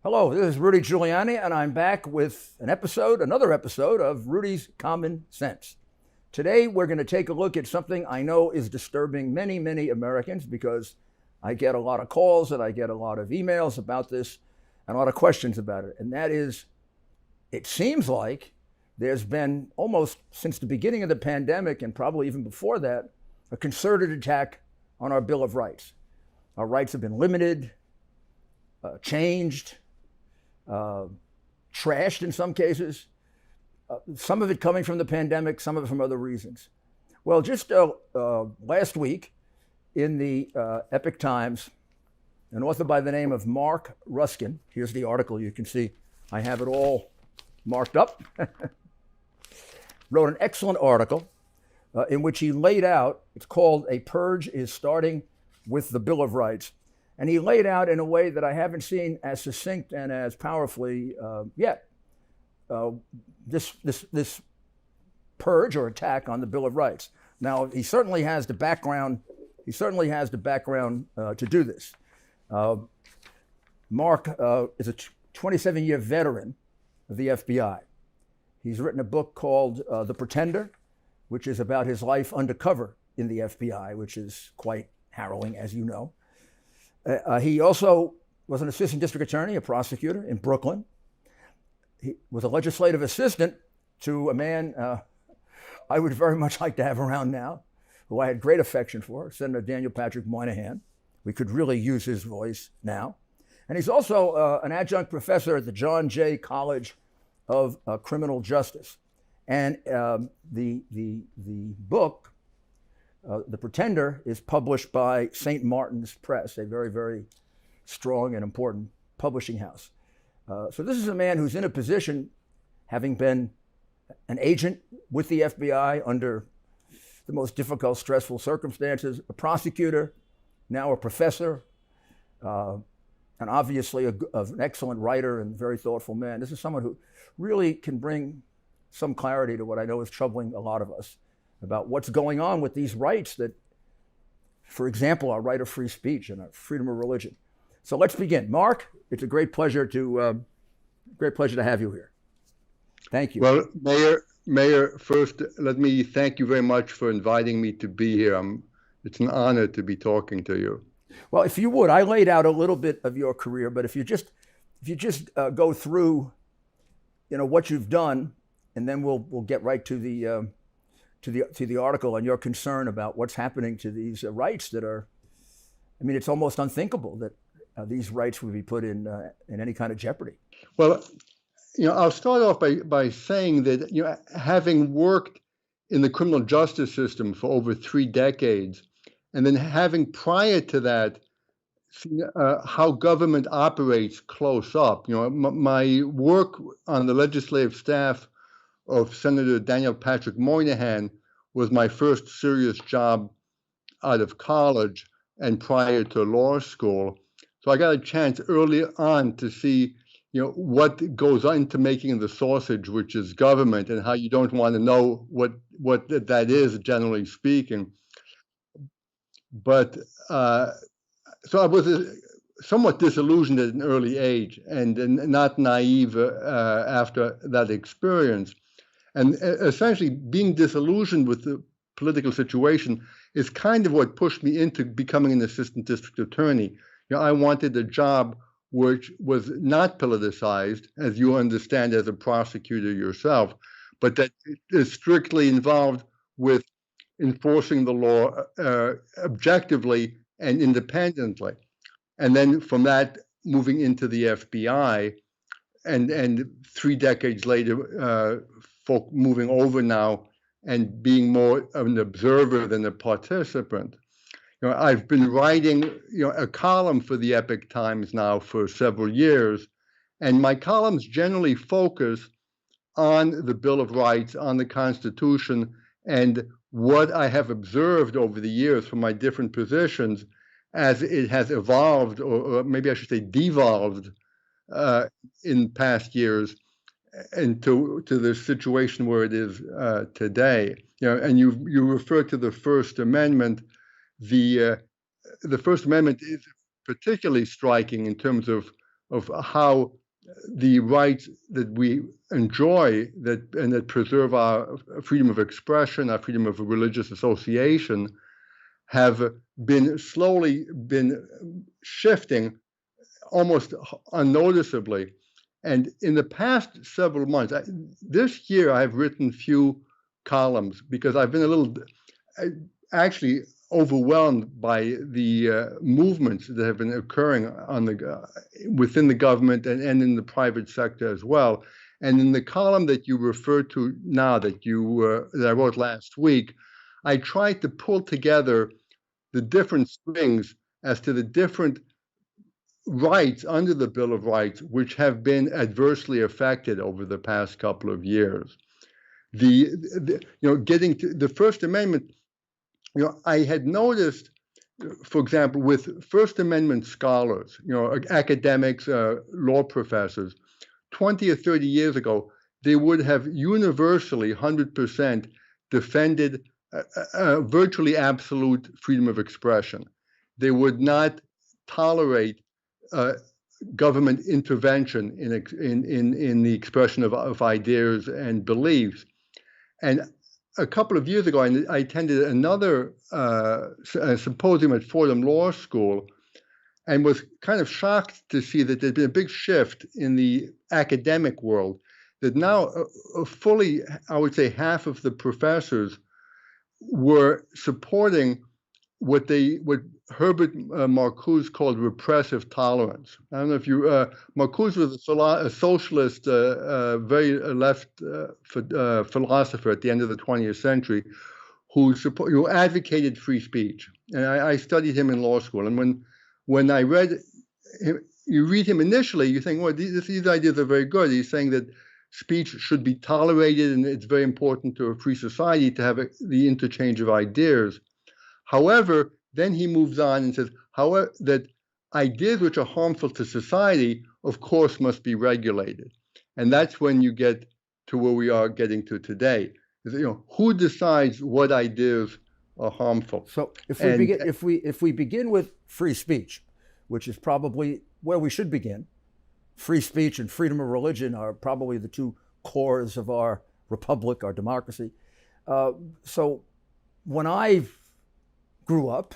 Hello, this is Rudy Giuliani, and I'm back with another episode of Rudy's Common Sense. Today, we're going to take a look at something I know is disturbing many, many Americans because I get a lot of calls and I get a lot of emails about this and a lot of questions about it. And that is, it seems like there's been almost since the beginning of the pandemic and probably even before that, a concerted attack on our Bill of Rights. Our rights have been limited, changed, trashed in some cases, some of it coming from the pandemic, some of it from other reasons. Well, just last week in the Epoch Times, an author by the name of Marc Ruskin, here's the article, you can see I have it all marked up, wrote an excellent article in which he laid out, it's called "A Purge is Starting with the Bill of Rights." And he laid out in a way that I haven't seen as succinct and as powerfully yet this purge or attack on the Bill of Rights. Now, he certainly has the background. To do this. Marc is a 27-year veteran of the FBI. He's written a book called The Pretender, which is about his life undercover in the FBI, which is quite harrowing, as you know. He also was an assistant district attorney, a prosecutor in Brooklyn. He was a legislative assistant to a man I would very much like to have around now, who I had great affection for, Senator Daniel Patrick Moynihan. We could really use his voice now. And he's also an adjunct professor at the John Jay College of Criminal Justice. And the book, The Pretender, is published by St. Martin's Press, a very, very strong and important publishing house. So this is a man who's in a position, having been an agent with the FBI under the most difficult, stressful circumstances, a prosecutor, now a professor, and obviously an excellent writer and very thoughtful man. This is someone who really can bring some clarity to what I know is troubling a lot of us about what's going on with these rights that, for example, our right of free speech and our freedom of religion. So let's begin. Marc, it's a great pleasure to have you here. Thank you. Well, Mayor, first, let me thank you very much for inviting me to be here. It's an honor to be talking to you. Well, if you would, I laid out a little bit of your career, but if you just go through, what you've done, and then we'll get right to the article and your concern about what's happening to these rights that are. I mean, it's almost unthinkable that these rights would be put in any kind of jeopardy. Well, I'll start off by saying that, having worked in the criminal justice system for over 3 decades, and then having prior to that, seen how government operates close up. My work on the legislative staff of Senator Daniel Patrick Moynihan was my first serious job out of college and prior to law school. So I got a chance early on to see, what goes into making the sausage, which is government, and how you don't want to know what that is, generally speaking. But so I was somewhat disillusioned at an early age and not naive after that experience. And essentially being disillusioned with the political situation is kind of what pushed me into becoming an assistant district attorney. I wanted a job which was not politicized, as you understand as a prosecutor yourself, but that is strictly involved with enforcing the law objectively and independently. And then from that, moving into the FBI, and 3 decades later, moving over now and being more of an observer than a participant. I've been writing, a column for the Epoch Times now for several years, and my columns generally focus on the Bill of Rights, on the Constitution, and what I have observed over the years from my different positions as it has evolved, or maybe I should say devolved, in past years, and to the situation where it is today. And you refer to the First Amendment. The First Amendment is particularly striking in terms of of how the rights that we enjoy that preserve our freedom of expression, our freedom of religious association, have slowly been shifting almost unnoticeably. And in the past several months, this year I've written few columns because I've been a little actually overwhelmed by the movements that have been occurring within the government and in the private sector as well. And in the column that you referred to now, that I wrote last week, I tried to pull together the different strings as to the different rights under the Bill of Rights which have been adversely affected over the past couple of years. Getting to the First Amendment, I had noticed, for example, with First Amendment scholars, academics, law professors, 20 or 30 years ago, they would have universally 100% defended virtually absolute freedom of expression. They would not tolerate government intervention in the expression of ideas and beliefs. And a couple of years ago, I attended another symposium at Fordham Law School and was kind of shocked to see that there's been a big shift in the academic world, that now fully, I would say, half of the professors were supporting what Herbert Marcuse called repressive tolerance. I don't know if Marcuse was a socialist, very left philosopher at the end of the 20th century who advocated free speech. And I studied him in law school. And when I read him, you read him initially, you think, well, these ideas are very good. He's saying that speech should be tolerated and it's very important to a free society to have the interchange of ideas. However, then he moves on and says, however, that ideas which are harmful to society, of course, must be regulated. And that's when you get to where we are getting to today. Who decides what ideas are harmful? So if we begin with free speech, which is probably where we should begin, free speech and freedom of religion are probably the two cores of our republic, our democracy. So when I grew up,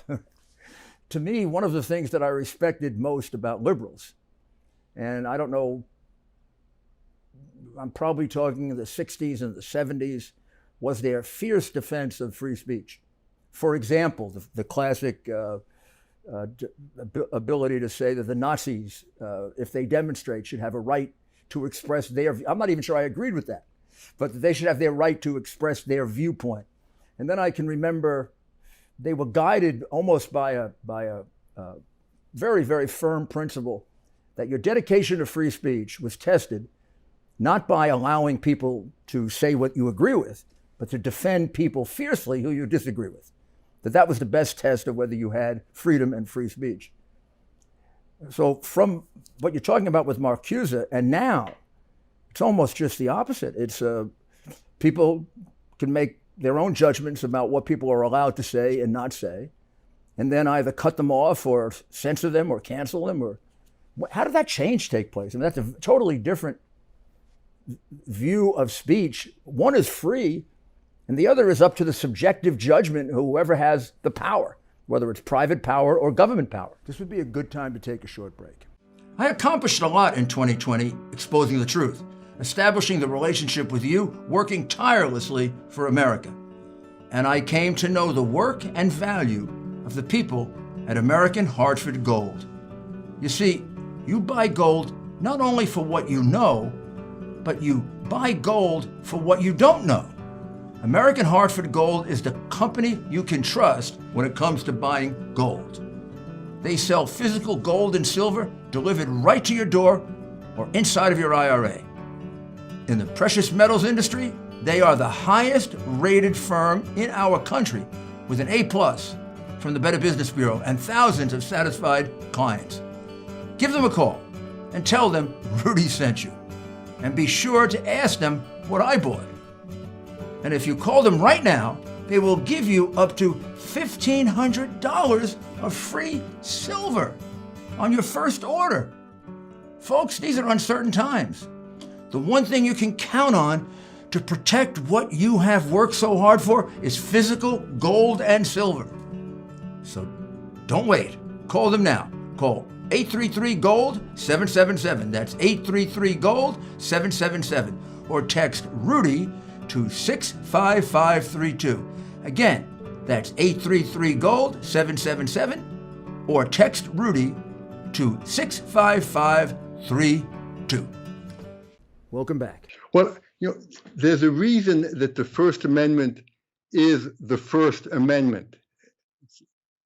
to me, one of the things that I respected most about liberals, and I don't know, I'm probably talking the 60s and the 70s, was their fierce defense of free speech. For example, the classic ability to say that the Nazis, if they demonstrate, should have a right to express their view. I'm not even sure I agreed with that, but that they should have their right to express their viewpoint. And then I can remember they were guided almost by a very, very firm principle that your dedication to free speech was tested not by allowing people to say what you agree with, but to defend people fiercely who you disagree with. That was the best test of whether you had freedom and free speech. So from what you're talking about with Marcuse, and now, it's almost just the opposite. It's people can make their own judgments about what people are allowed to say and not say, and then either cut them off or censor them or cancel them. Or how did that change take place? I mean, that's a totally different view of speech. One is free, and the other is up to the subjective judgment of whoever has the power, whether it's private power or government power. This would be a good time to take a short break. I accomplished a lot in 2020 exposing the truth, establishing the relationship with you, working tirelessly for America. And I came to know the work and value of the people at American Hartford Gold. You see, you buy gold not only for what you know, but you buy gold for what you don't know. American Hartford Gold is the company you can trust when it comes to buying gold. They sell physical gold and silver delivered right to your door or inside of your IRA. In the precious metals industry, they are the highest rated firm in our country with an A+ from the Better Business Bureau and thousands of satisfied clients. Give them a call and tell them Rudy sent you. And be sure to ask them what I bought. And if you call them right now, they will give you up to $1,500 of free silver on your first order. Folks, these are uncertain times. The one thing you can count on to protect what you have worked so hard for is physical gold and silver. So don't wait. Call them now. Call 833-GOLD-777. That's 833-GOLD-777. Or text Rudy to 65532. Again, that's 833-GOLD-777. Or text Rudy to 65532. Welcome back. Well, there's a reason that the First Amendment is the First Amendment.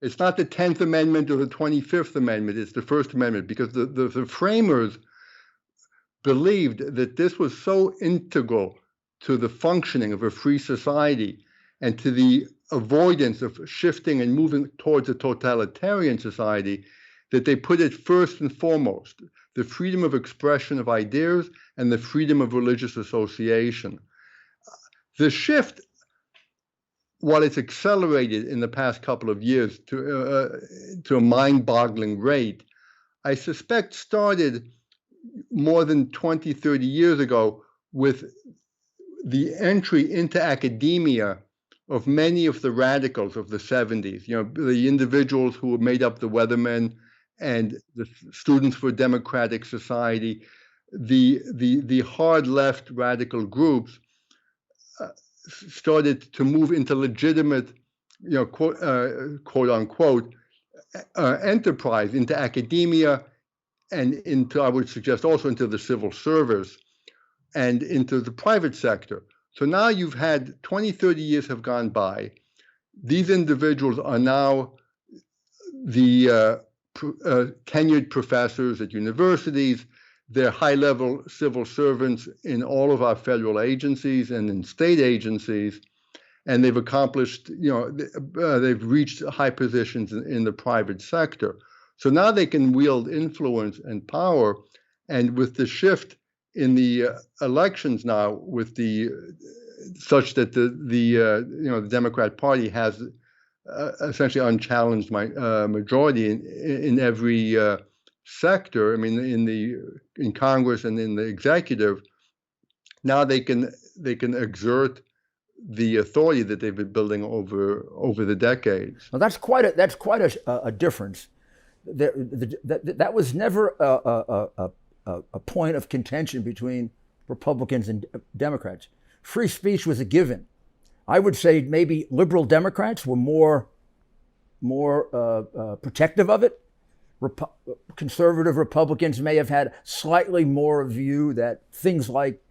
It's not the 10th Amendment or the 25th Amendment. It's the First Amendment, because the framers believed that this was so integral to the functioning of a free society and to the avoidance of shifting and moving towards a totalitarian society that they put it first and foremost: the freedom of expression of ideas and the freedom of religious association. The shift, while it's accelerated in the past couple of years to a mind-boggling rate, I suspect started more than 20, 30 years ago with the entry into academia of many of the radicals of the 70s, the individuals who made up the Weathermen and the Students for Democratic Society, the hard left radical groups started to move into legitimate, quote unquote, enterprise, into academia, and into, I would suggest, also into the civil service and into the private sector. So now you've had 20, 30 years have gone by. These individuals are now the tenured professors at universities. They're high-level civil servants in all of our federal agencies and in state agencies, and they've accomplished, they've reached high positions in the private sector. So now they can wield influence and power, and with the shift in the elections now, with the such that the Democrat Party has essentially unchallenged majority in every sector. I mean, in Congress and in the executive, now they can exert the authority that they've been building over the decades. Well, that's quite a difference. That was never a point of contention between Republicans and Democrats. Free speech was a given. I would say maybe liberal Democrats were more protective of it. Conservative Republicans may have had slightly more view that things like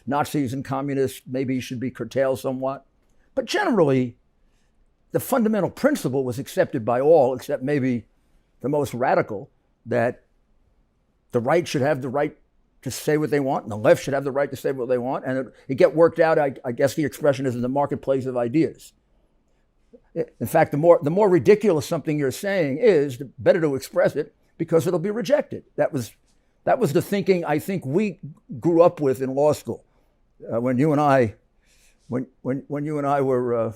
Nazis and communists maybe should be curtailed somewhat. But generally, the fundamental principle was accepted by all, except maybe the most radical, that the right should have the right to say what they want, and the left should have the right to say what they want, and it get worked out. I guess the expression is in the marketplace of ideas. In fact, the more ridiculous something you're saying is, the better to express it, because it'll be rejected. That was the thinking I think we grew up with in law school when you and I were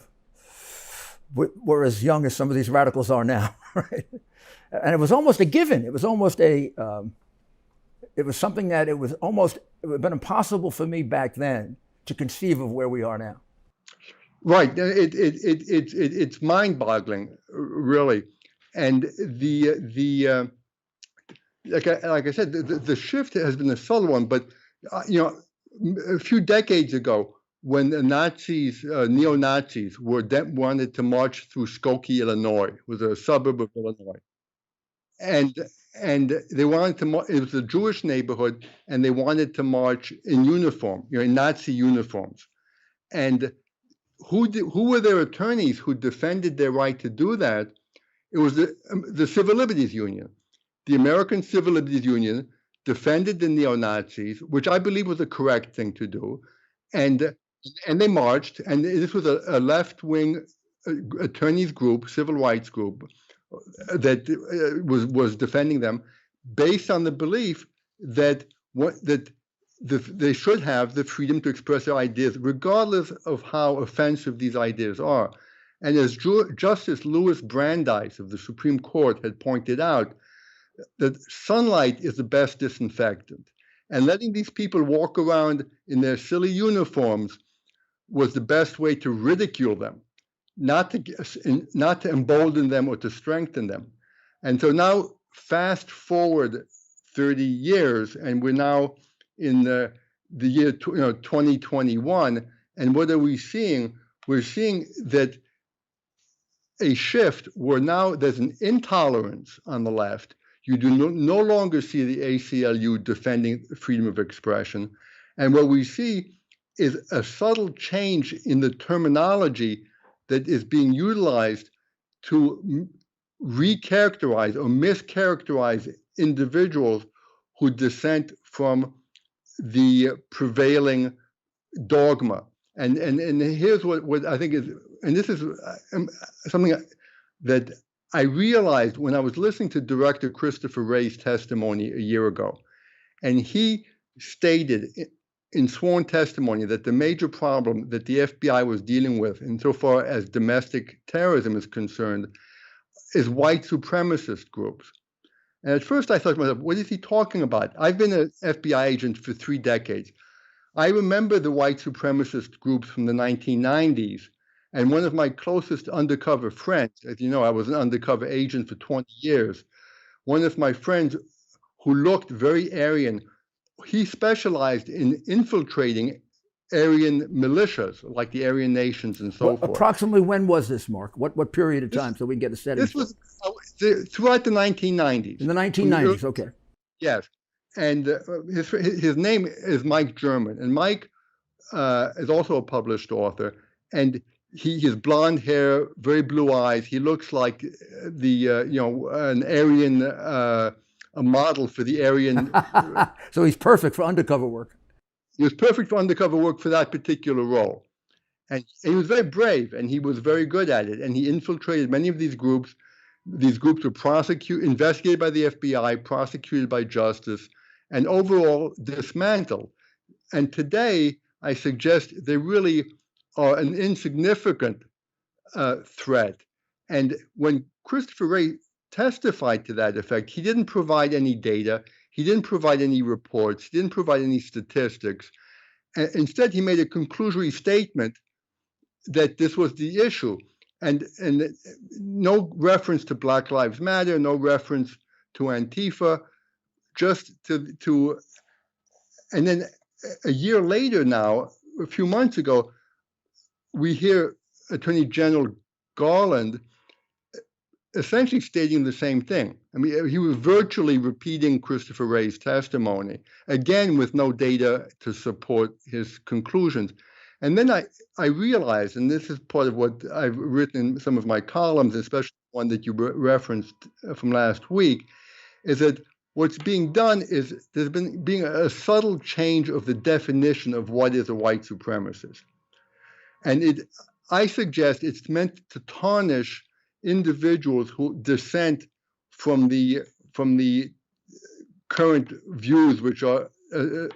as young as some of these radicals are now, right? And it was almost a given. It was almost it was something that it would have been impossible for me back then to conceive of where we are now. Right. It's mind-boggling, really. And like I said, the shift has been a subtle one. But a few decades ago, when the Nazis, neo-Nazis, wanted to march through Skokie, Illinois, it was a suburb of Illinois, and they wanted to. It was a Jewish neighborhood, and they wanted to march in uniform, in Nazi uniforms. And who were their attorneys who defended their right to do that? It was the Civil Liberties Union. The American Civil Liberties Union defended the neo-Nazis, which I believe was the correct thing to do, and they marched. And this was a left-wing attorneys group, civil rights group, that was defending them, based on the belief that they should have the freedom to express their ideas, regardless of how offensive these ideas are. And as Justice Louis Brandeis of the Supreme Court had pointed out, that sunlight is the best disinfectant. And letting these people walk around in their silly uniforms was the best way to ridicule them, not to embolden them or to strengthen them. And so now, fast forward 30 years, and we're now in the year 2021. And what are we seeing? We're seeing that a shift where now there's an intolerance on the left. You do no longer see the ACLU defending freedom of expression. And what we see is a subtle change in the terminology that is being utilized to recharacterize or mischaracterize individuals who dissent from the prevailing dogma. And here's what I think is, and this is something that I realized when I was listening to Director Christopher Wray's testimony a year ago. And he stated in sworn testimony that the major problem that the FBI was dealing with, insofar as domestic terrorism is concerned, is white supremacist groups. And at first I thought to myself, what is he talking about? I've been an FBI agent for 3 decades. I remember the white supremacist groups from the 1990s. And one of my closest undercover friends, as you know, I was an undercover agent for 20 years. One of my friends who looked very Aryan, he specialized in infiltrating Aryan militias, like the Aryan nations and so forth. Approximately when was this, Marc? What period of time, so we can get a setting? This was throughout the 1990s. In the 1990s, okay. Yes. And his name is Mike German. And Mike is also a published author. And he has blonde hair, very blue eyes. He looks like an Aryan, a model for the Aryan. So he's perfect for undercover work. He was perfect for undercover work for that particular role. And he was very brave, and he was very good at it. And he infiltrated many of these groups. These groups were investigated by the FBI, prosecuted by justice, and overall dismantled. And today, I suggest they really are an insignificant threat. And when Christopher Wray testified to that effect, he didn't provide any data. He didn't provide any reports. He didn't provide any statistics. Instead, he made a conclusory statement that this was the issue. And no reference to Black Lives Matter, no reference to Antifa, just to and then a year later now, a few months ago, we hear Attorney General Garland essentially stating the same thing. I mean, he was virtually repeating Christopher Wray's testimony, again with no data to support his conclusions. And then I realized, and this is part of what I've written in some of my columns, especially one that you referenced from last week, is that what's being done is there's been being a subtle change of the definition of what is a white supremacist. And I suggest it's meant to tarnish individuals who dissent from the current views which are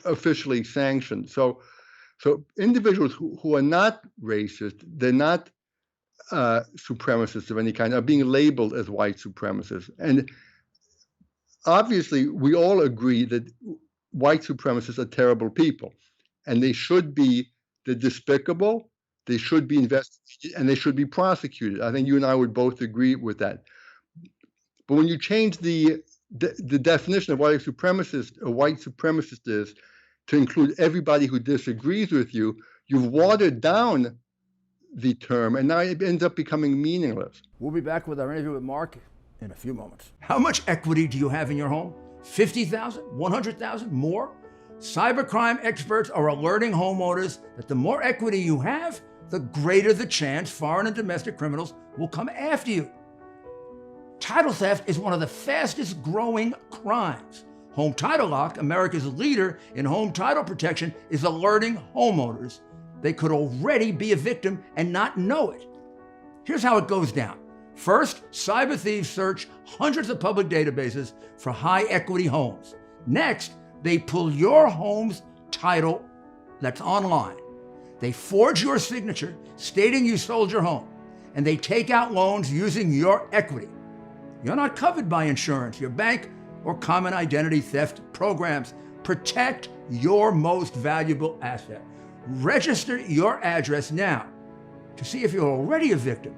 officially sanctioned. So individuals who are not racist, they're not supremacists of any kind, are being labeled as white supremacists. And obviously, we all agree that white supremacists are terrible people, and they're despicable, they should be investigated, and they should be prosecuted. I think you and I would both agree with that. But when you change the definition of what a white supremacist is, to include everybody who disagrees with you, you've watered down the term, and now it ends up becoming meaningless. We'll be back with our interview with Marc in a few moments. How much equity do you have in your home? 50,000? 100,000? More? Cybercrime experts are alerting homeowners that the more equity you have, the greater the chance foreign and domestic criminals will come after you. Title theft is one of the fastest growing crimes. Home Title Lock, America's leader in home title protection, is alerting homeowners they could already be a victim and not know it. Here's how it goes down. First, cyber thieves search hundreds of public databases for high equity homes. Next, they pull your home's title that's online. They forge your signature stating you sold your home, and they take out loans using your equity. You're not covered by insurance. Your bank or common identity theft programs. Protect your most valuable asset. Register your address now to see if you're already a victim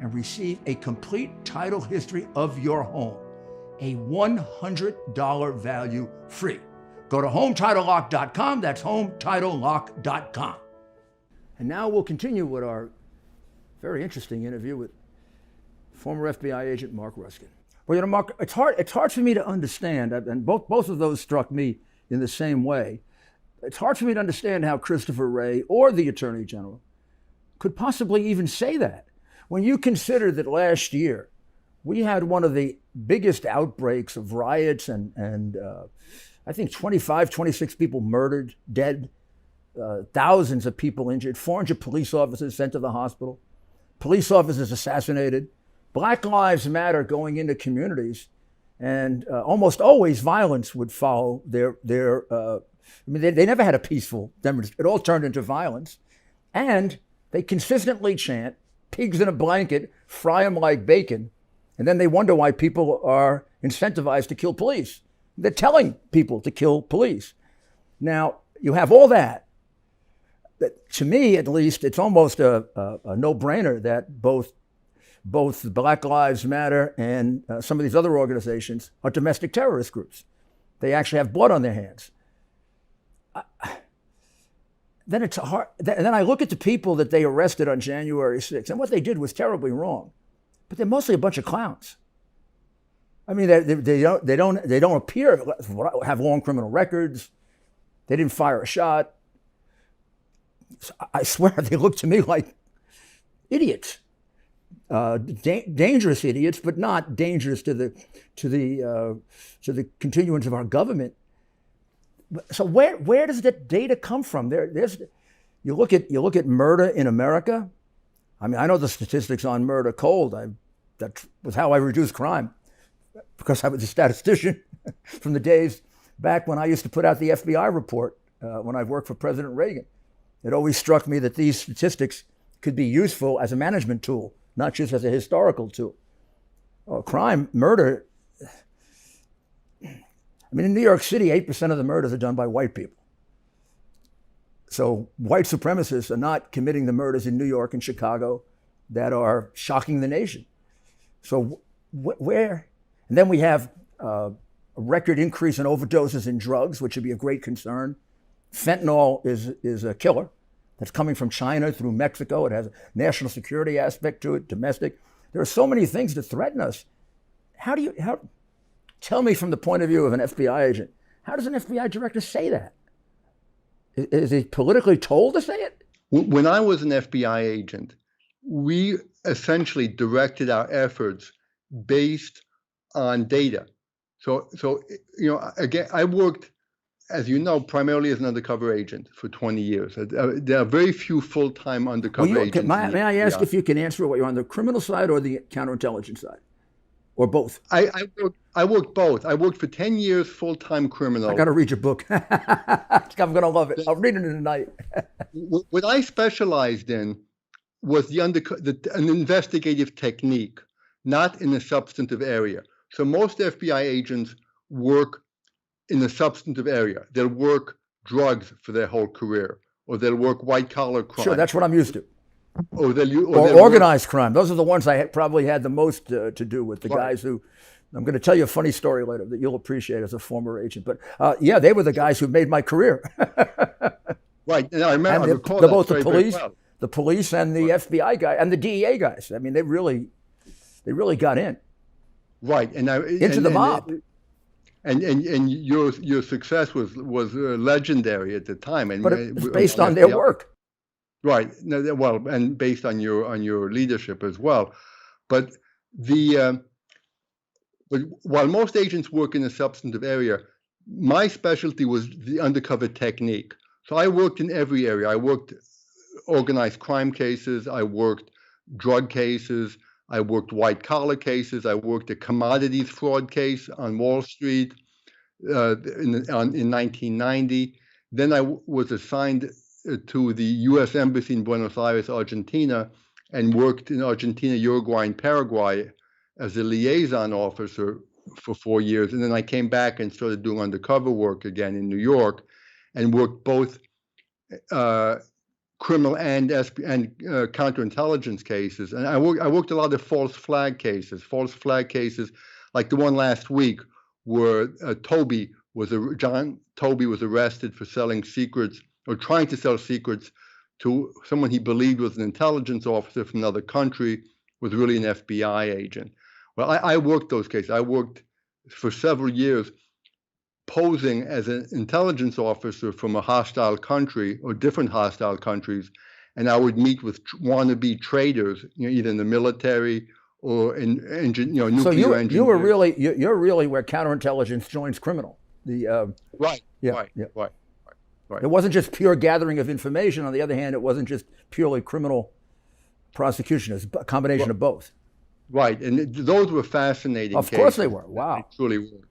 and receive a complete title history of your home, a $100 value free. Go to HomeTitleLock.com. That's HomeTitleLock.com. And now we'll continue with our very interesting interview with former FBI agent Marc Ruskin. Well, Marc, it's hard for me to understand, and both of those struck me in the same way. It's hard for me to understand how Christopher Wray or the Attorney General could possibly even say that. When you consider that last year we had one of the biggest outbreaks of riots and I think 25, 26 people murdered, dead, thousands of people injured, 400 police officers sent to the hospital, police officers assassinated, Black Lives Matter going into communities, and almost always violence would follow they never had a peaceful demonstration. It all turned into violence. And they consistently chant, pigs in a blanket, fry them like bacon. And then they wonder why people are incentivized to kill police. They're telling people to kill police. Now, you have all that. To me, at least, it's almost a no-brainer that both Black Lives Matter and some of these other organizations are domestic terrorist groups. They actually have blood on their hands. Then it's hard. And then I look at the people that they arrested on January 6th, and what they did was terribly wrong. But they're mostly a bunch of clowns. I mean, they don't appear to have long criminal records. They didn't fire a shot. I swear they look to me like idiots, dangerous idiots, but not dangerous to the continuance of our government. So where does that data come from? You look at murder in America. I mean, I know the statistics on murder cold. That was how I reduced crime, because I was a statistician from the days back when I used to put out the FBI report when I worked for President Reagan. It always struck me that these statistics could be useful as a management tool, not just as a historical tool. Crime, murder. I mean, in New York City, 8% of the murders are done by white people. So white supremacists are not committing the murders in New York and Chicago that are shocking the nation. So where? And then we have a record increase in overdoses in drugs, which would be a great concern. Fentanyl is a killer that's coming from China through Mexico. It has a national security aspect to it, domestic. There are so many things that threaten us. Tell me from the point of view of an FBI agent, how does an FBI director say that? Is he politically told to say it? When I was an FBI agent, we essentially directed our efforts based on data. So again, I worked, as you know, primarily as an undercover agent for 20 years. There are very few full-time undercover agents. May I ask if you can answer what you're on the criminal side or the counterintelligence side? Or both? I worked both. I worked for 10 years full-time criminal. I got to read your book. I'm going to love it. I'll read it tonight. What I specialized in was an investigative technique, not in a substantive area. So most FBI agents work in a substantive area. They'll work drugs for their whole career, or they'll work white-collar crime. Sure, that's what I'm used to. Or organized crime. Those are the ones I probably had the most to do with, the guys who, I'm going to tell you a funny story later that you'll appreciate as a former agent. But yeah, they were the guys who made my career. Right. And I remember, and both the police and the FBI guy and the DEA guys. I mean, they really got in. Right. Into the mob. And your success was legendary at the time. And but it's based on their work. Right. No, well, and based on your leadership as well. But while most agents work in a substantive area, my specialty was the undercover technique. So I worked in every area. I worked organized crime cases. I worked drug cases. I worked white-collar cases. I worked a commodities fraud case on Wall Street in 1990. Then I was assigned to the U.S. Embassy in Buenos Aires, Argentina, and worked in Argentina, Uruguay, and Paraguay as a liaison officer for 4 years, and then I came back and started doing undercover work again in New York, and worked both criminal and counterintelligence cases. And I worked a lot of false flag cases like the one last week where John Toby was arrested for selling secrets or trying to sell secrets to someone he believed was an intelligence officer from another country, was really an FBI agent. Well, I worked those cases. I worked for several years posing as an intelligence officer from a hostile country or different hostile countries, and I would meet with wannabe traitors, either in the military or in nuclear engineers. You're really where counterintelligence joins criminal. Right. It wasn't just pure gathering of information. On the other hand, it wasn't just purely criminal prosecution. It's a combination of both. Right, and those were fascinating. Of course they were. Wow. They truly were.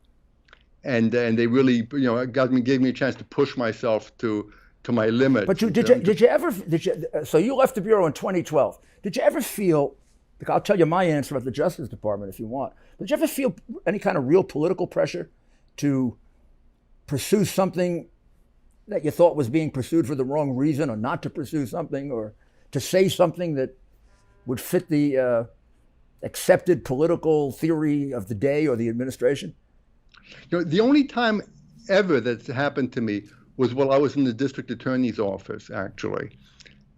And they really, gave me a chance to push myself to my limits. But so you left the Bureau in 2012. Did you ever feel, I'll tell you my answer at the Justice Department if you want, did you ever feel any kind of real political pressure to pursue something that you thought was being pursued for the wrong reason, or not to pursue something, or to say something that would fit the accepted political theory of the day or the administration? The only time ever that's happened to me was while I was in the district attorney's office, actually.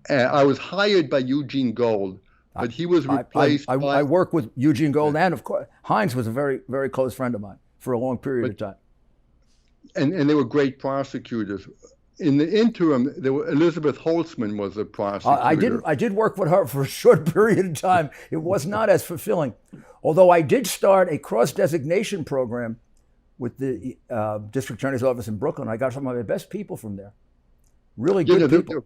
I was hired by Eugene Gold, but he was replaced by... I worked with Eugene Gold, and of course, Hines was a very, very close friend of mine for a long period of time. And they were great prosecutors. In the interim, Elizabeth Holtzman was a prosecutor. I did work with her for a short period of time. It was not as fulfilling. Although I did start a cross-designation program with the district attorney's office in Brooklyn. I got some of my best people from there. Really good people.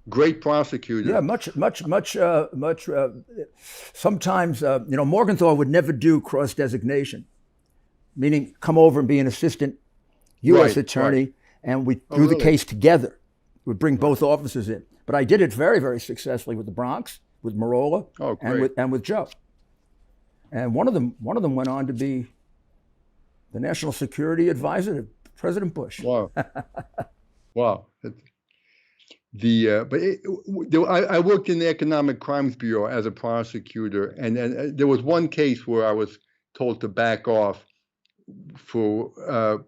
Great prosecutors. Yeah, much. Sometimes, Morgenthau would never do cross-designation, meaning come over and be an assistant U.S. attorney, and we do the case together. We'd bring both officers in. But I did it very, very successfully with the Bronx, with Marola, and with Joe. And one of them went on to be the national security advisor to President Bush. Wow. Wow. I worked in the Economic Crimes Bureau as a prosecutor, and there was one case where I was told to back off for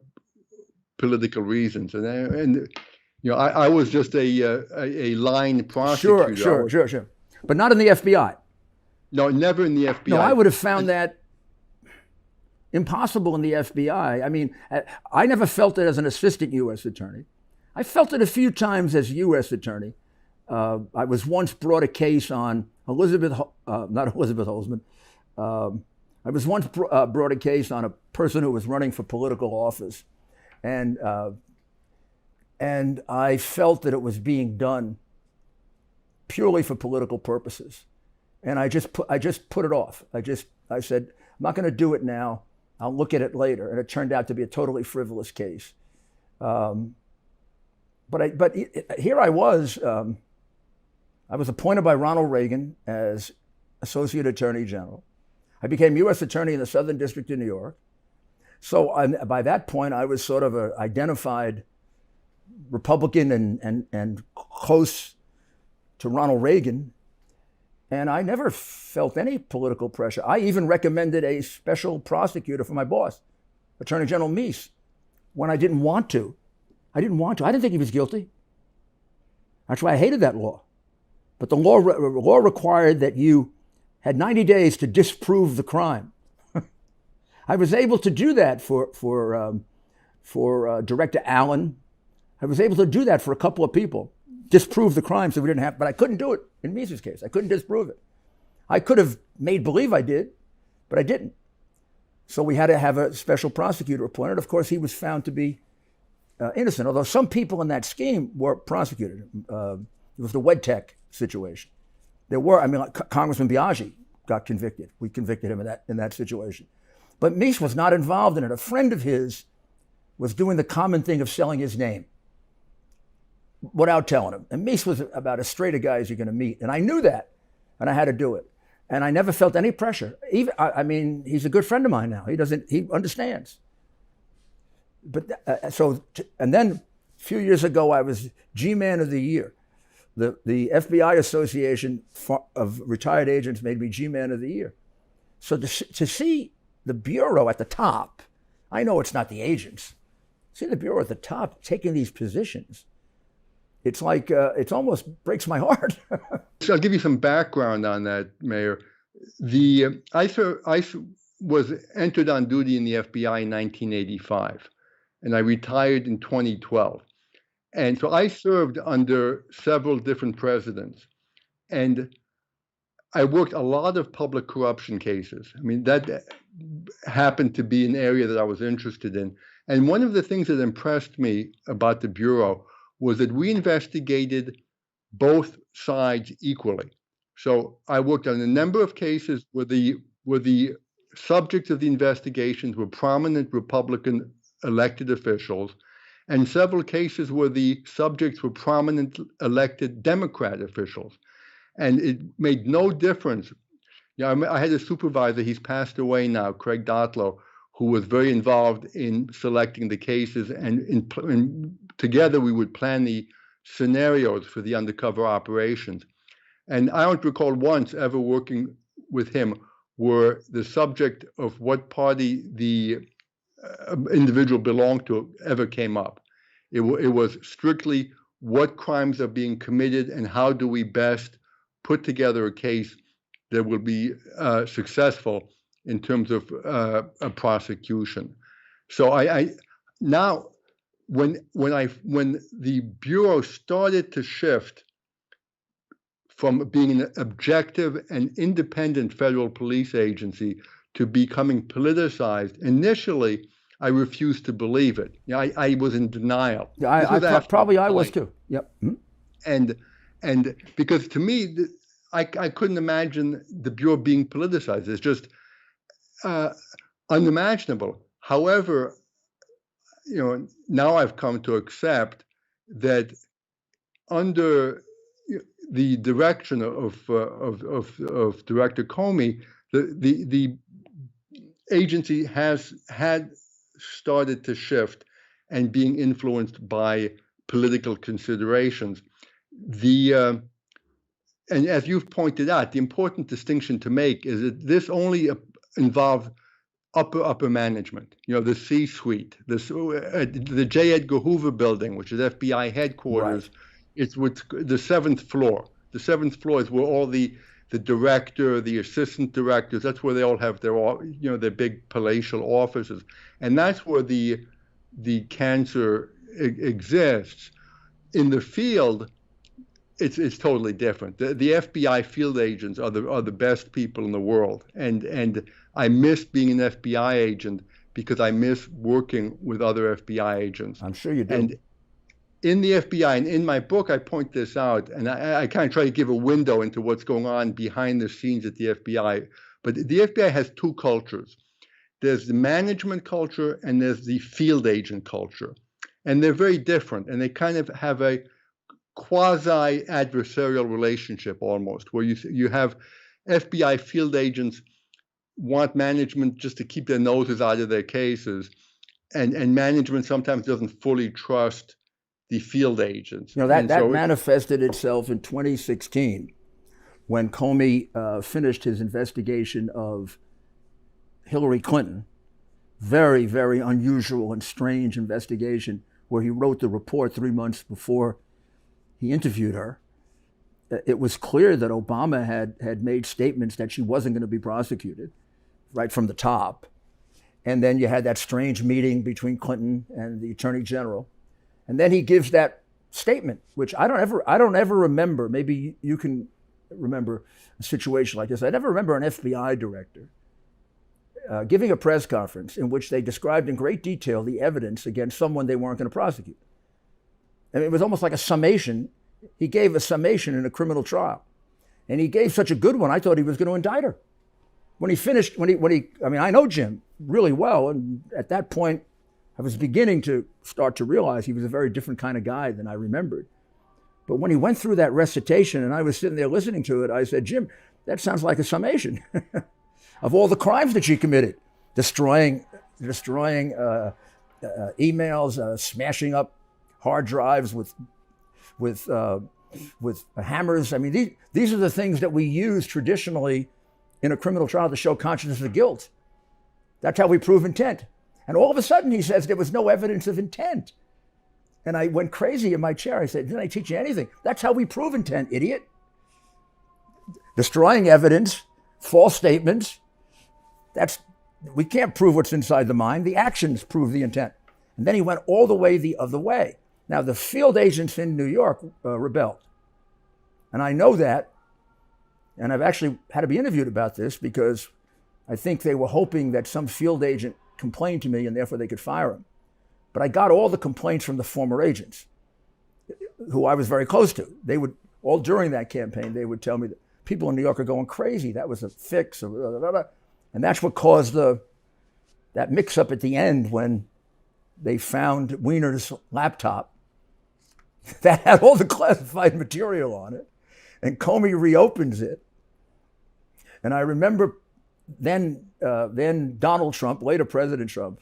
political reasons, I was just a line prosecutor. Sure. But not in the FBI. No, never in the FBI. No, I would have found that impossible in the FBI. I mean, I never felt it as an assistant U.S. attorney. I felt it a few times as U.S. attorney. I was once brought a case on not Elizabeth Holtzman. I was once brought a case on a person who was running for political office, and I felt that it was being done purely for political purposes, and I just put it off. I said, I'm not going to do it now. I'll look at it later, and it turned out to be a totally frivolous case. But here I was. I was appointed by Ronald Reagan as Associate Attorney General. I became U.S. Attorney in the Southern District of New York. So by that point, I was sort of an identified Republican and close to Ronald Reagan. And I never felt any political pressure. I even recommended a special prosecutor for my boss, Attorney General Meese, when I didn't want to. I didn't think he was guilty. That's why I hated that law. But the law required that you had 90 days to disprove the crime. I was able to do that for Director Allen. I was able to do that for a couple of people, disprove the crime so we didn't have, but I couldn't do it in Meese's case. I couldn't disprove it. I could have made believe I did, but I didn't. So we had to have a special prosecutor appointed. Of course, he was found to be innocent, although some people in that scheme were prosecuted. It was the WedTech situation. There were, like Congressman Biaggi got convicted. We convicted him in that situation. But Meese was not involved in it. A friend of his was doing the common thing of selling his name without telling him. And Meese was about as straight a guy as you're going to meet. And I knew that, and I had to do it. And I never felt any pressure. Even, I mean, he's a good friend of mine now. He understands. But and then a few years ago, I was G-Man of the Year. The FBI Association of Retired Agents made me G-Man of the Year. So to see the Bureau at the top, I know it's not the agents, see the Bureau at the top taking these positions, it's like, it almost breaks my heart. So I'll give you some background on that, Mayor. I was entered on duty in the FBI in 1985, and I retired in 2012. And so I served under several different presidents, and I worked a lot of public corruption cases. I mean, that happened to be an area that I was interested in. And one of the things that impressed me about the Bureau was that we investigated both sides equally. So I worked on a number of cases where the subjects of the investigations were prominent Republican elected officials, and several cases where the subjects were prominent elected Democrat officials. And it made no difference. I had a supervisor, he's passed away now, Craig Dotlow, who was very involved in selecting the cases, and together we would plan the scenarios for the undercover operations. And I don't recall once ever working with him where the subject of what party the individual belonged to ever came up. It was strictly what crimes are being committed and how do we best put together a case that will be successful in terms of a prosecution. So I now when the Bureau started to shift from being an objective and independent federal police agency to becoming politicized, initially I refused to believe it. I was in denial. Yeah, I was too. Yep. And because to me, I couldn't imagine the Bureau being politicized. It's just unimaginable. However, now I've come to accept that under the direction of Director Comey, the agency had started to shift and being influenced by political considerations. And as you've pointed out, the important distinction to make is that this only involved upper management, the C-suite, the J. Edgar Hoover building, which is FBI headquarters. Right. It's with the seventh floor. The seventh floor is where all the director, the assistant directors, that's where they all have their big palatial offices. And that's where the cancer exists. In the field, it's totally different. The FBI field agents are the best people in the world. And I miss being an FBI agent because I miss working with other FBI agents. I'm sure you do. And in the FBI, and in my book, I point this out, and I kind of try to give a window into what's going on behind the scenes at the FBI. But the FBI has two cultures. There's the management culture and there's the field agent culture. And they're very different, and they kind of have a quasi-adversarial relationship almost, where you have FBI field agents want management just to keep their noses out of their cases, and management sometimes doesn't fully trust the field agents. That manifested itself in 2016 when Comey finished his investigation of Hillary Clinton. Very, very unusual and strange investigation where he wrote the report 3 months before he interviewed her. It was clear that Obama had made statements that she wasn't going to be prosecuted right from the top. And then you had that strange meeting between Clinton and the Attorney General. And then he gives that statement, which I don't ever remember. Maybe you can remember a situation like this. I never remember an FBI director giving a press conference in which they described in great detail the evidence against someone they weren't going to prosecute. I mean, it was almost like a summation. He gave a summation in a criminal trial. And he gave such a good one, I thought he was going to indict her. When he finished, I know Jim really well. And at that point, I was beginning to start to realize he was a very different kind of guy than I remembered. But when he went through that recitation and I was sitting there listening to it, I said, Jim, that sounds like a summation of all the crimes that she committed, destroying emails, smashing up hard drives with hammers. I mean, these are the things that we use traditionally in a criminal trial to show consciousness of guilt. That's how we prove intent. And all of a sudden, he says there was no evidence of intent. And I went crazy in my chair. I said, didn't I teach you anything? That's how we prove intent, idiot. Destroying evidence, false statements. We can't prove what's inside the mind. The actions prove the intent. And then he went all the way the other way. Now, the field agents in New York rebelled. And I know that. And I've actually had to be interviewed about this because I think they were hoping that some field agent complained to me and therefore they could fire him. But I got all the complaints from the former agents who I was very close to. They would, all during that campaign, they would tell me that people in New York are going crazy. That was a fix. And that's what caused that mix-up at the end when they found Weiner's laptop that had all the classified material on it. And Comey reopens it. And I remember then Donald Trump, later President Trump,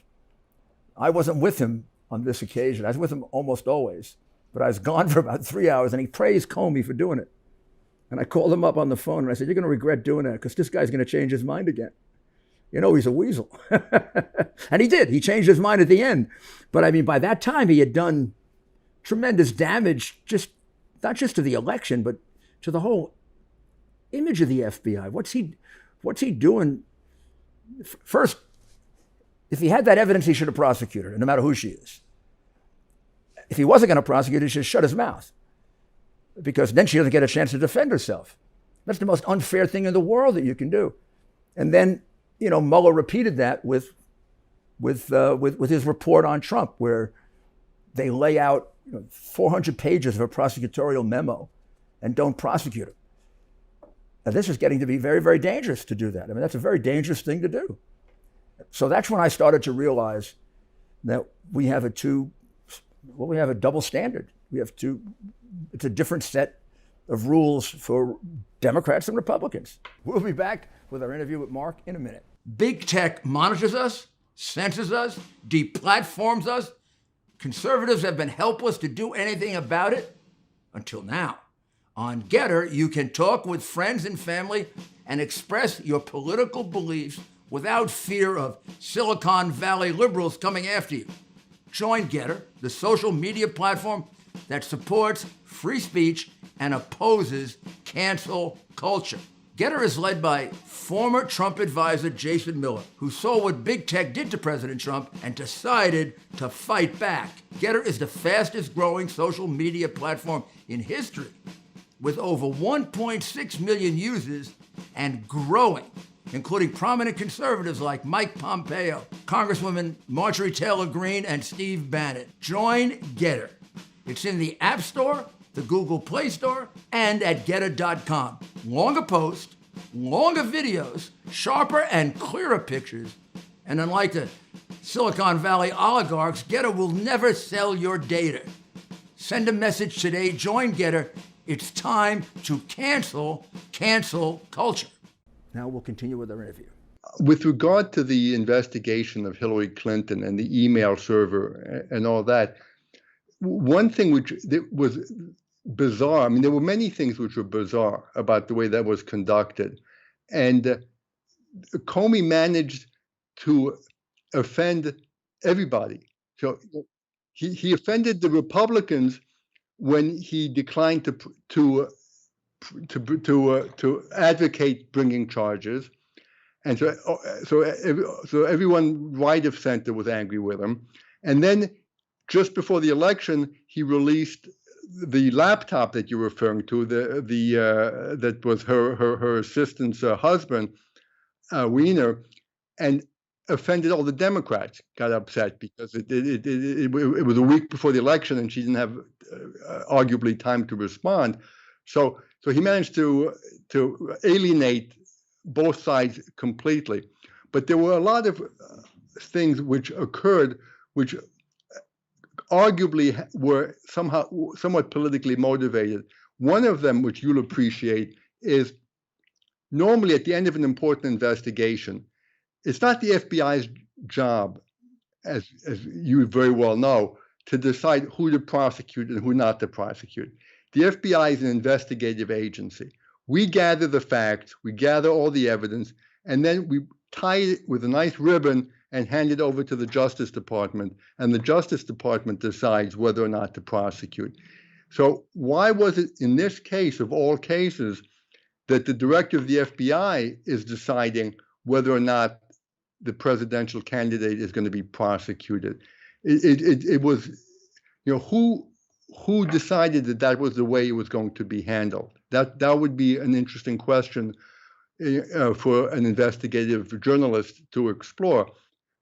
I wasn't with him on this occasion. I was with him almost always. But I was gone for about 3 hours, and he praised Comey for doing it. And I called him up on the phone, and I said, you're going to regret doing that because this guy's going to change his mind again. You know, he's a weasel. And he did. He changed his mind at the end. But I mean, by that time, he had done tremendous damage, not just to the election, but to the whole image of the FBI. What's he doing? First, if he had that evidence, he should have prosecuted her, no matter who she is. If he wasn't going to prosecute her, he should shut his mouth, because then she doesn't get a chance to defend herself. That's the most unfair thing in the world that you can do. And then, you know, Mueller repeated that with his report on Trump, where they lay out 400 pages of a prosecutorial memo and don't prosecute him. Now, this is getting to be very, very dangerous to do that. I mean, that's a very dangerous thing to do. So that's when I started to realize that we have a double standard. It's a different set of rules for Democrats and Republicans. We'll be back with our interview with Marc in a minute. Big tech monitors us, censors us, deplatforms us. Conservatives have been helpless to do anything about it until now. On Getter, you can talk with friends and family and express your political beliefs without fear of Silicon Valley liberals coming after you. Join Getter, the social media platform that supports free speech and opposes cancel culture. Getter is led by former Trump advisor Jason Miller, who saw what big tech did to President Trump and decided to fight back. Getter is the fastest growing social media platform in history, with over 1.6 million users and growing, including prominent conservatives like Mike Pompeo, Congresswoman Marjorie Taylor Greene, and Steve Bannon. Join Getter. It's in the App Store, the Google Play Store, and at Getter.com. Longer posts, longer videos, sharper and clearer pictures. And unlike the Silicon Valley oligarchs, Getter will never sell your data. Send a message today. Join Getter. It's time to cancel culture. Now we'll continue with our interview. With regard to the investigation of Hillary Clinton and the email server and all that, one thing which was bizarre, I mean, there were many things which were bizarre about the way that was conducted. And Comey managed to offend everybody. So he offended the Republicans when he declined to advocate bringing charges, and so everyone right of center was angry with him. And then just before the election, he released the laptop that you're referring to, that was her assistant's husband, Weiner, and offended all the Democrats. Got upset because it was a week before the election and she didn't have arguably time to respond. So he managed to alienate both sides completely. But there were a lot of things which occurred which arguably were somewhat politically motivated. One of them, which you'll appreciate, is normally at the end of an important investigation, it's not the FBI's job, as you very well know, to decide who to prosecute and who not to prosecute. The FBI is an investigative agency. We gather the facts, we gather all the evidence, and then we tie it with a nice ribbon and hand it over to the Justice Department, and the Justice Department decides whether or not to prosecute. So why was it in this case, of all cases, that the director of the FBI is deciding whether or not the presidential candidate is going to be prosecuted? It was, who decided that that was the way it was going to be handled? That would be an interesting question for an investigative journalist to explore,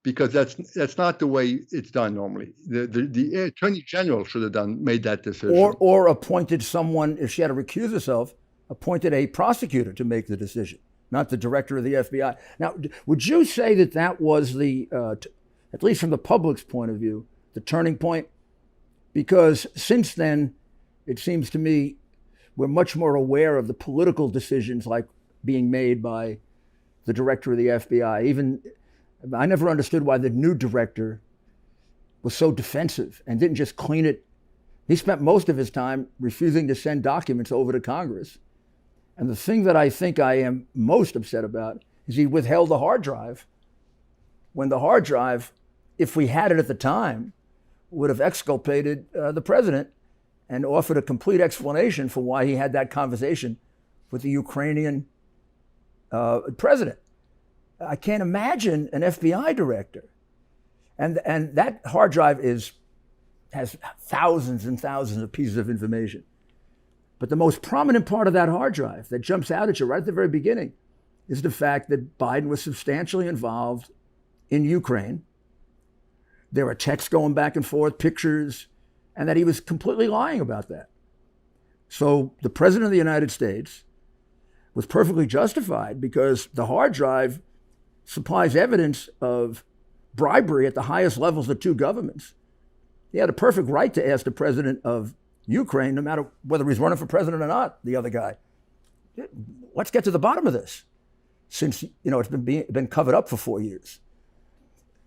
because that's not the way it's done normally. The Attorney General should have made that decision. Or appointed someone, if she had to recuse herself, appointed a prosecutor to make the decision, not the director of the FBI. Now, would you say that that was the, at least from the public's point of view, the turning point? Because since then, it seems to me we're much more aware of the political decisions like being made by the director of the FBI. Even I never understood why the new director was so defensive and didn't just clean it. He spent most of his time refusing to send documents over to Congress. And the thing that I think I am most upset about is he withheld the hard drive, when the hard drive, if we had it at the time, would have exculpated the president and offered a complete explanation for why he had that conversation with the Ukrainian president. I can't imagine an FBI director. And that hard drive has thousands and thousands of pieces of information. But the most prominent part of that hard drive that jumps out at you right at the very beginning is the fact that Biden was substantially involved in Ukraine. There are texts going back and forth, pictures, and that he was completely lying about that. So the president of the United States was perfectly justified, because the hard drive supplies evidence of bribery at the highest levels of two governments. He had a perfect right to ask the president of Ukraine, no matter whether he's running for president or not, the other guy, let's get to the bottom of this, since it's been covered up for 4 years.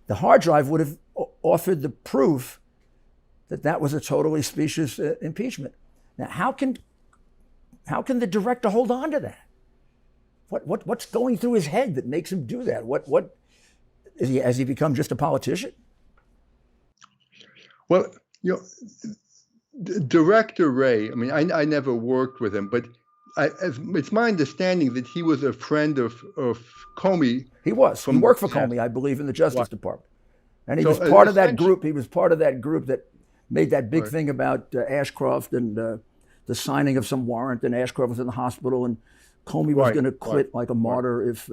The hard drive would have offered the proof that that was a totally specious impeachment. Now, how can the director hold on to that? What's going through his head that makes him do that? Has he become just a politician? Well, Director Wray, I mean, I never worked with him, but it's my understanding that he was a friend of Comey. He was. He worked for Comey, I believe, in the Justice Department. And he was part of that group. He was part of that group that made that big thing about Ashcroft and the signing of some warrant, and Ashcroft was in the hospital, and Comey was going to quit like a martyr if...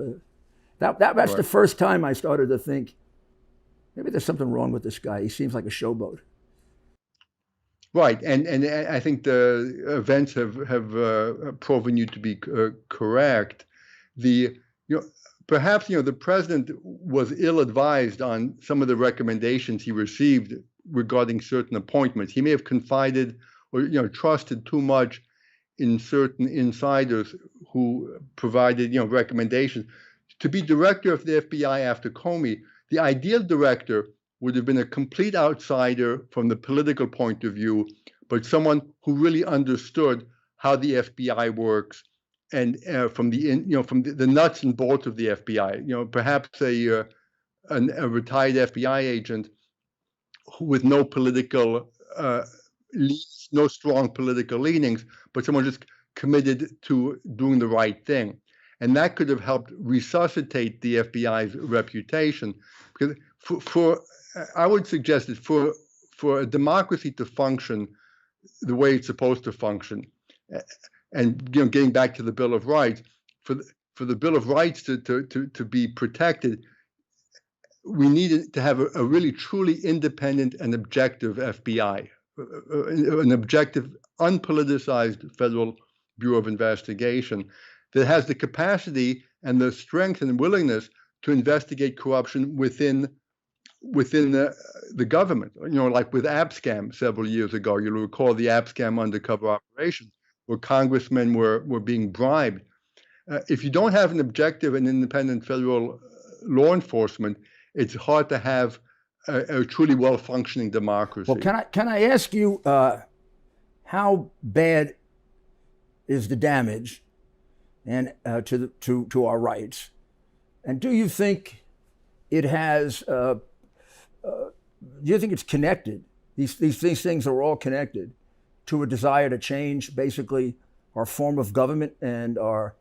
That's the first time I started to think, maybe there's something wrong with this guy. He seems like a showboat. Right, and I think the events have proven you to be correct. Perhaps the president was ill-advised on some of the recommendations he received regarding certain appointments. He may have confided or trusted too much in certain insiders who provided recommendations. To be director of the FBI after Comey, the ideal director would have been a complete outsider from the political point of view, but someone who really understood how the FBI works, and from the nuts and bolts of the FBI. Perhaps a retired FBI agent with no political no strong political leanings, but someone just committed to doing the right thing. And that could have helped resuscitate the FBI's reputation. Because I would suggest that for a democracy to function the way it's supposed to function, and getting back to the Bill of Rights, for the Bill of Rights to be protected, we needed to have a really truly independent and objective FBI, an objective, unpoliticized Federal Bureau of Investigation that has the capacity and the strength and willingness to investigate corruption within the government. Like with Abscam several years ago, you'll recall the Abscam undercover operation where congressmen were being bribed. If you don't have an objective and independent federal law enforcement, it's hard to have a truly well-functioning democracy. Well, can I ask you how bad is the damage and to our rights, and do you think it has? Do you think it's connected? These things are all connected to a desire to change basically our form of government and our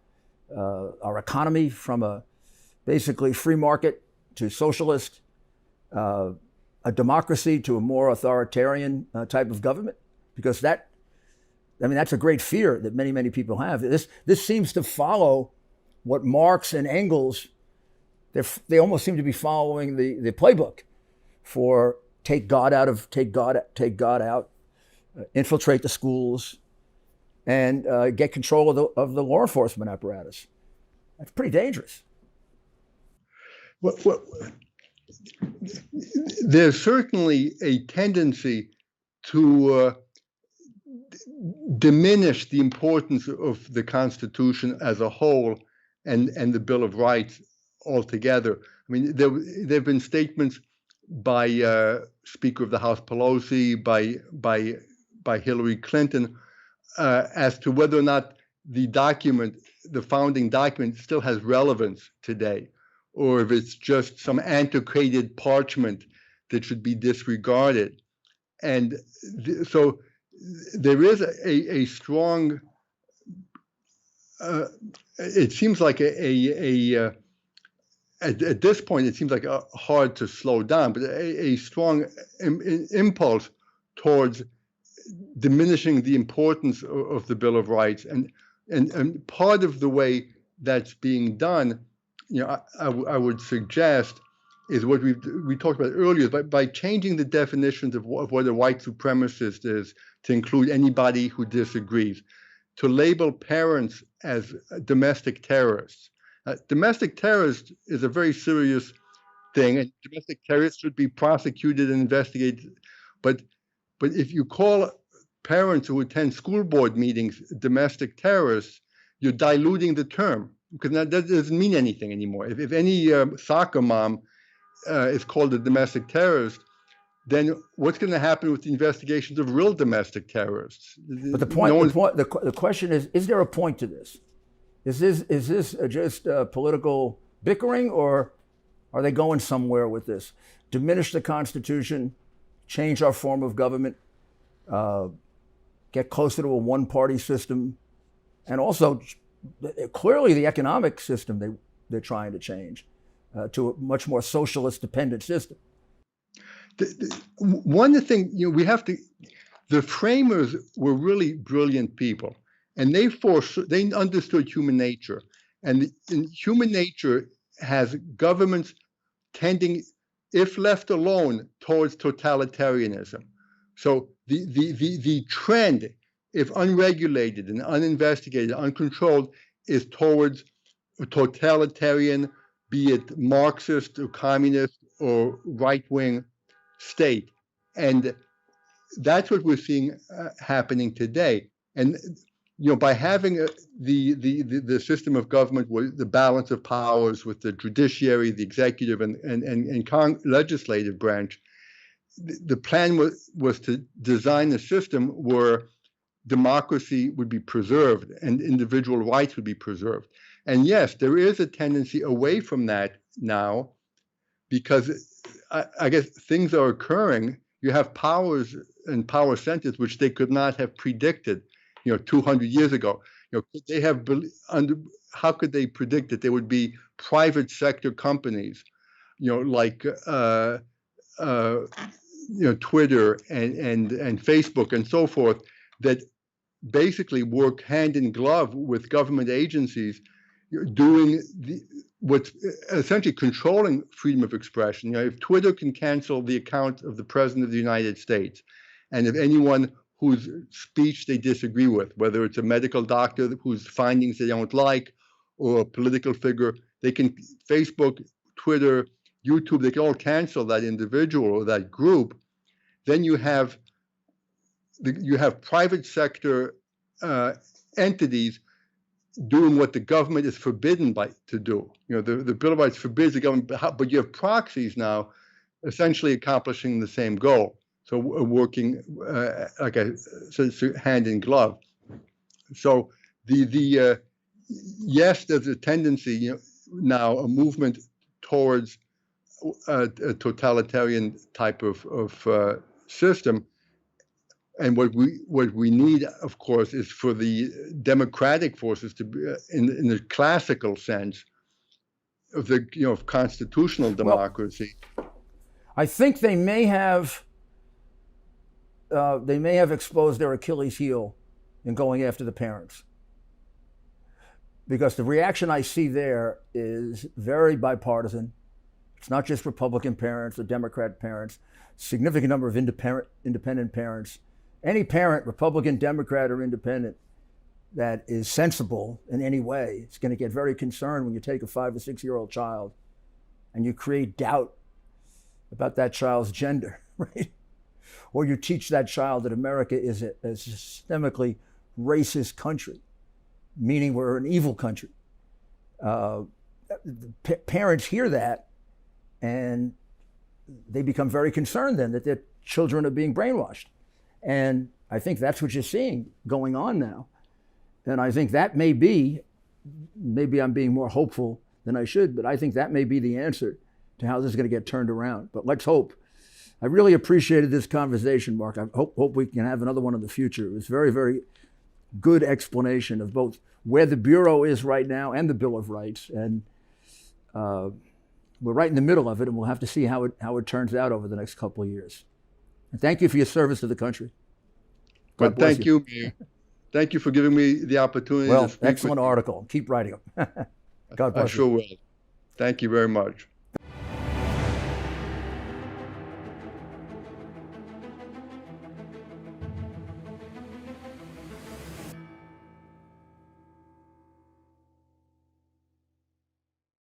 economy from a basically free market to socialist, a democracy to a more authoritarian type of government? Because that's a great fear that many people have. This seems to follow what Marx and Engels, they almost seem to be following the playbook for take God out, infiltrate the schools, and get control of the law enforcement apparatus. That's pretty dangerous. Well, there's certainly a tendency to diminish the importance of the Constitution as a whole and the Bill of Rights altogether. I mean, there have been statements by Speaker of the House Pelosi, by Hillary Clinton, as to whether or not the founding document still has relevance today, or if it's just some antiquated parchment that should be disregarded. And so there is a strong, it seems like at this point, it seems like hard to slow down, but a strong impulse towards diminishing the importance of the Bill of Rights. And part of the way that's being done, I would suggest, is what we talked about earlier, by changing the definitions of what a white supremacist is to include anybody who disagrees, to label parents as domestic terrorists. Domestic terrorist is a very serious thing, and domestic terrorists should be prosecuted and investigated. But if you call parents who attend school board meetings domestic terrorists, you're diluting the term, because that doesn't mean anything anymore. If any soccer mom is called a domestic terrorist, then what's going to happen with the investigations of real domestic terrorists? But the question is there a point to this? Is this just political bickering, or are they going somewhere with this? Diminish the Constitution, change our form of government, get closer to a one-party system, and also clearly the economic system they're trying to change to a much more socialist dependent system. One of the things, we have to, the framers were really brilliant people, and they understood human nature, and human nature has governments tending, if left alone, towards totalitarianism. So the trend, if unregulated and uninvestigated, uncontrolled, is towards a totalitarian, be it Marxist or communist or right-wing state. And that's what we're seeing happening today. And by having the system of government with the balance of powers with the judiciary, the executive, and legislative branch, the plan was to design a system where democracy would be preserved and individual rights would be preserved. And yes, there is a tendency away from that now, because I guess things are occurring. You have powers and power centers which they could not have predicted, 200 years ago. How could they predict that there would be private sector companies, like Twitter and Facebook and so forth, that basically work hand in glove with government agencies, doing what's essentially controlling freedom of expression. If Twitter can cancel the account of the President of the United States, and if anyone whose speech they disagree with, whether it's a medical doctor whose findings they don't like, or a political figure, they can, Facebook, Twitter, YouTube, they can all cancel that individual or that group. Then you have private sector entities doing what the government is forbidden to do. The Bill of Rights forbids the government, but you have proxies now essentially accomplishing the same goal. So working hand in glove. So yes, there's a tendency now, a movement towards a totalitarian type of system. And what we need, of course, is for the democratic forces to be, in the classical sense of the of constitutional democracy. Well, I think they may have exposed their Achilles heel in going after the parents, because the reaction I see there is very bipartisan. It's not just Republican parents or Democrat parents. Significant number of independent parents. Any parent, Republican, Democrat, or independent, that is sensible in any way is going to get very concerned when you take a 5 or 6 year old child and you create doubt about that child's gender, right? Or you teach that child that America is a systemically racist country, meaning we're an evil country. Parents hear that and they become very concerned then that their children are being brainwashed. And I think that's what you're seeing going on now. And I think that maybe I'm being more hopeful than I should, but I think that may be the answer to how this is going to get turned around. But let's hope. I really appreciated this conversation, Marc. I hope we can have another one in the future. It was very, very good explanation of both where the Bureau is right now and the Bill of Rights. And we're right in the middle of it, and we'll have to see how it turns out over the next couple of years. And thank you for your service to the country. But thank you, Mayor. Thank you for giving me the opportunity to speak. Excellent article. Keep writing them. God bless you. I sure will. Thank you very much.